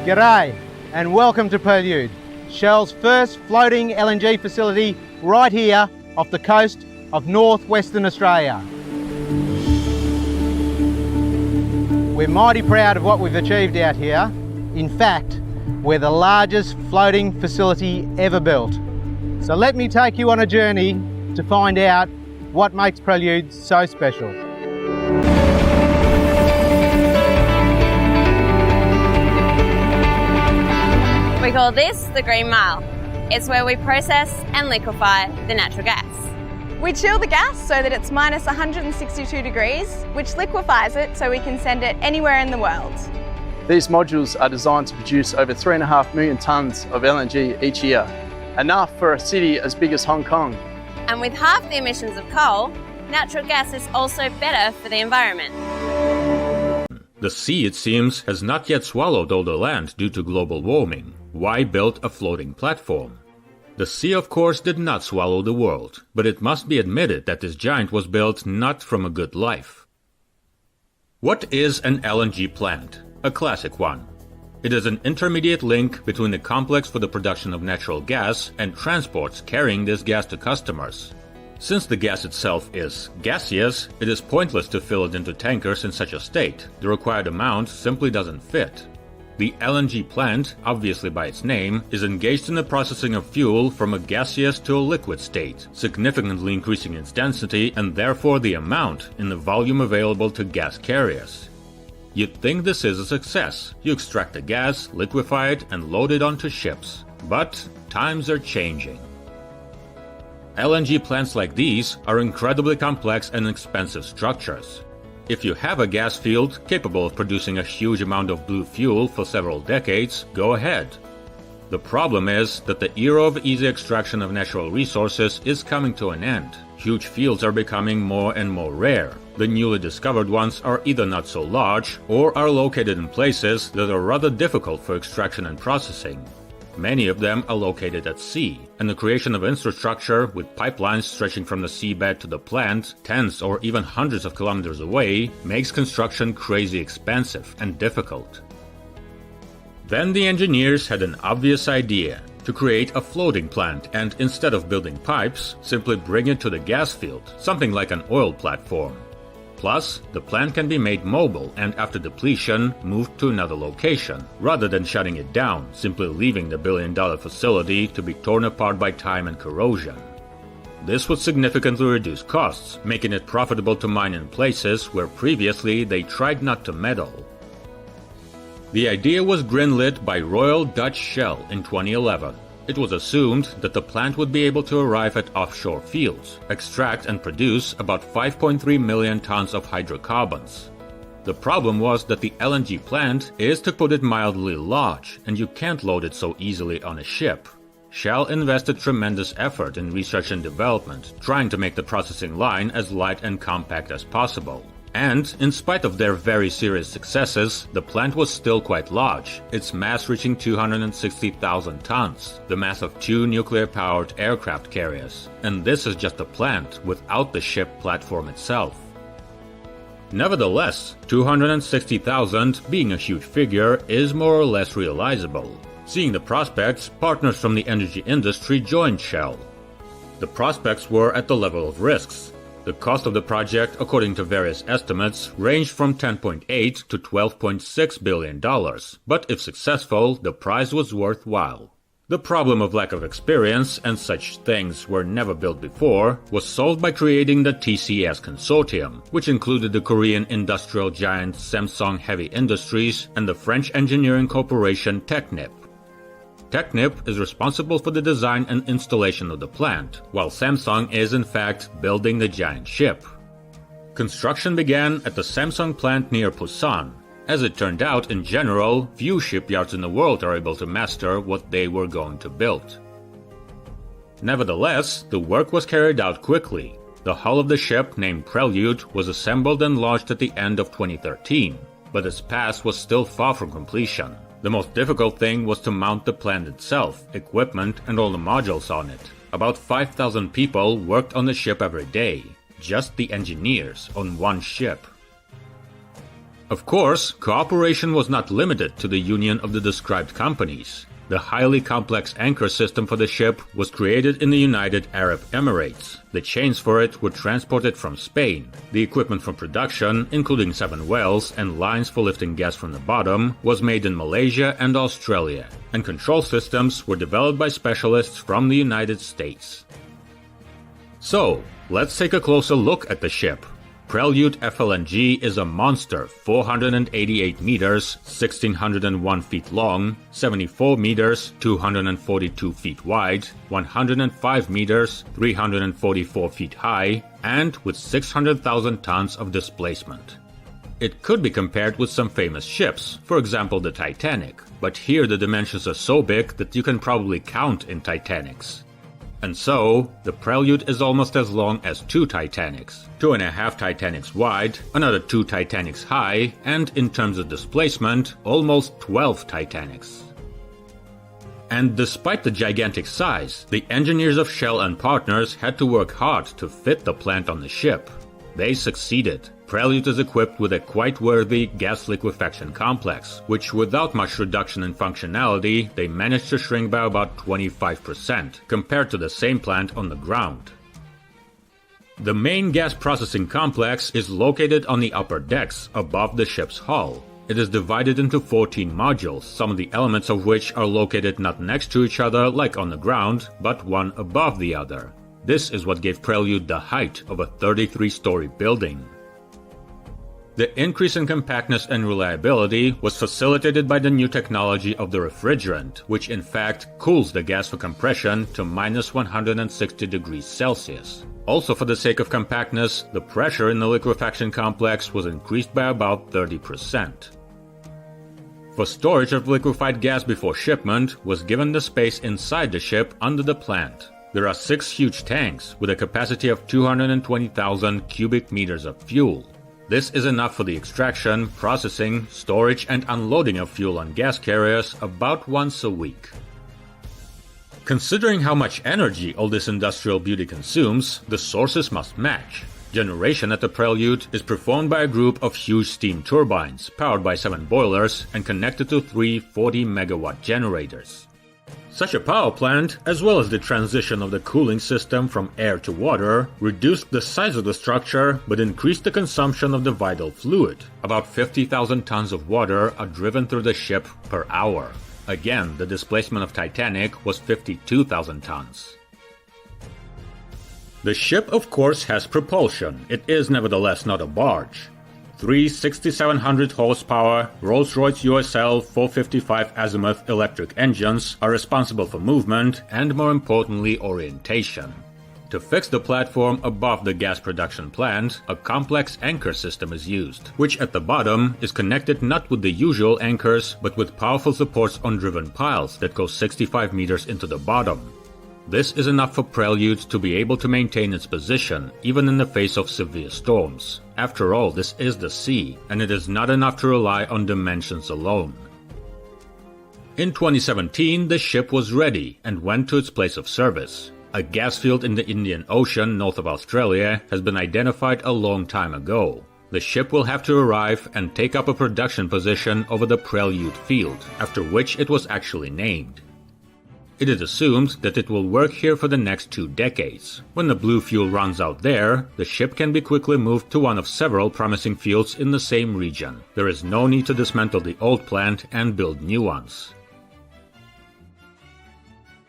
G'day and welcome to Prelude, Shell's first floating LNG facility right here off the coast of northwestern Australia. We're mighty proud of what we've achieved out here. In fact, we're the largest floating facility ever built. So let me take you on a journey to find out what makes Prelude so special. We call this the Green Mile. It's where we process and liquefy the natural gas. We chill the gas so that it's minus 162 degrees, which liquefies it so we can send it anywhere in the world. These modules are designed to produce over 3.5 million tonnes of LNG each year, enough for a city as big as Hong Kong. And with half the emissions of coal, natural gas is also better for the environment. The sea, it seems, has not yet swallowed all the land due to global warming. Why build a floating platform? The sea, of course, did not swallow the world, but it must be admitted that this giant was built not from a good life. What is an LNG plant? A classic one. It is an intermediate link between the complex for the production of natural gas and transports carrying this gas to customers. Since the gas itself is gaseous, it is pointless to fill it into tankers in such a state. The required amount simply doesn't fit. The LNG plant, obviously by its name, is engaged in the processing of fuel from a gaseous to a liquid state, significantly increasing its density and therefore the amount in the volume available to gas carriers. You'd think this is a success. You extract the gas, liquefy it, and load it onto ships. But times are changing. LNG plants like these are incredibly complex and expensive structures. If you have a gas field capable of producing a huge amount of blue fuel for several decades, go ahead. The problem is that the era of easy extraction of natural resources is coming to an end. Huge fields are becoming more and more rare. The newly discovered ones are either not so large or are located in places that are rather difficult for extraction and processing. Many of them are located at sea, and the creation of infrastructure with pipelines stretching from the seabed to the plant, tens or even hundreds of kilometers away, makes construction crazy expensive and difficult. Then the engineers had an obvious idea: to create a floating plant and instead of building pipes, simply bring it to the gas field, something like an oil platform. Plus, the plant can be made mobile and after depletion, moved to another location, rather than shutting it down, simply leaving the billion-dollar facility to be torn apart by time and corrosion. This would significantly reduce costs, making it profitable to mine in places where previously they tried not to meddle. The idea was greenlit by Royal Dutch Shell in 2011. It was assumed that the plant would be able to arrive at offshore fields, extract and produce about 5.3 million tons of hydrocarbons. The problem was that the LNG plant is, to put it mildly, large, and you can't load it so easily on a ship. Shell invested tremendous effort in research and development, trying to make the processing line as light and compact as possible. And, in spite of their very serious successes, the plant was still quite large, its mass reaching 260,000 tons, the mass of 2 nuclear-powered aircraft carriers. And this is just a plant, without the ship platform itself. Nevertheless, 260,000, being a huge figure, is more or less realizable. Seeing the prospects, partners from the energy industry joined Shell. The prospects were at the level of risks. The cost of the project, according to various estimates, ranged from $10.8 to $12.6 billion, but if successful, the prize was worthwhile. The problem of lack of experience, and such things were never built before, was solved by creating the TCS Consortium, which included the Korean industrial giant Samsung Heavy Industries and the French engineering corporation Technip. Technip is responsible for the design and installation of the plant, while Samsung is in fact building the giant ship. Construction began at the Samsung plant near Busan. As it turned out, in general, few shipyards in the world are able to master what they were going to build. Nevertheless, the work was carried out quickly. The hull of the ship, named Prelude, was assembled and launched at the end of 2013, but its path was still far from completion. The most difficult thing was to mount the plant itself, equipment, and all the modules on it. About 5,000 people worked on the ship every day, just the engineers on one ship. Of course, cooperation was not limited to the union of the described companies. The highly complex anchor system for the ship was created in the United Arab Emirates. The chains for it were transported from Spain. The equipment for production, including 7 wells and lines for lifting gas from the bottom, was made in Malaysia and Australia, and control systems were developed by specialists from the United States. So, let's take a closer look at the ship. Prelude FLNG is a monster, 488 meters, 1,601 feet long, 74 meters, 242 feet wide, 105 meters, 344 feet high, and with 600,000 tons of displacement. It could be compared with some famous ships, for example the Titanic, but here the dimensions are so big that you can probably count in Titanics. And so, the Prelude is almost as long as 2 Titanics, 2.5 Titanics wide, another 2 Titanics high, and in terms of displacement, almost 12 Titanics. And despite the gigantic size, the engineers of Shell and partners had to work hard to fit the plant on the ship. They succeeded. Prelude is equipped with a quite worthy gas liquefaction complex, which without much reduction in functionality, they managed to shrink by about 25% compared to the same plant on the ground. The main gas processing complex is located on the upper decks above the ship's hull. It is divided into 14 modules, some of the elements of which are located not next to each other like on the ground, but one above the other. This is what gave Prelude the height of a 33-story building. The increase in compactness and reliability was facilitated by the new technology of the refrigerant, which in fact cools the gas for compression to minus 160 degrees Celsius. Also, for the sake of compactness, the pressure in the liquefaction complex was increased by about 30%. For storage of liquefied gas before shipment was given the space inside the ship under the plant. There are 6 huge tanks with a capacity of 220,000 cubic meters of fuel. This is enough for the extraction, processing, storage, and unloading of fuel on gas carriers about once a week. Considering how much energy all this industrial beauty consumes, the sources must match. Generation at the Prelude is performed by a group of huge steam turbines, powered by 7 boilers and connected to 3 40-megawatt generators. Such a power plant, as well as the transition of the cooling system from air to water, reduced the size of the structure but increased the consumption of the vital fluid. About 50,000 tons of water are driven through the ship per hour. Again, the displacement of Titanic was 52,000 tons. The ship, of course, has propulsion. It is nevertheless not a barge. 3 6,700 horsepower Rolls-Royce USL 455 azimuth electric engines are responsible for movement and, more importantly, orientation. To fix the platform above the gas production plant, a complex anchor system is used, which at the bottom is connected not with the usual anchors but with powerful supports on driven piles that go 65 meters into the bottom. This is enough for Prelude to be able to maintain its position, even in the face of severe storms. After all, this is the sea, and it is not enough to rely on dimensions alone. In 2017, the ship was ready and went to its place of service. A gas field in the Indian Ocean north of Australia has been identified a long time ago. The ship will have to arrive and take up a production position over the Prelude field, after which it was actually named. It is assumed that it will work here for the next 2 decades. When the blue fuel runs out there, the ship can be quickly moved to one of several promising fields in the same region. There is no need to dismantle the old plant and build new ones.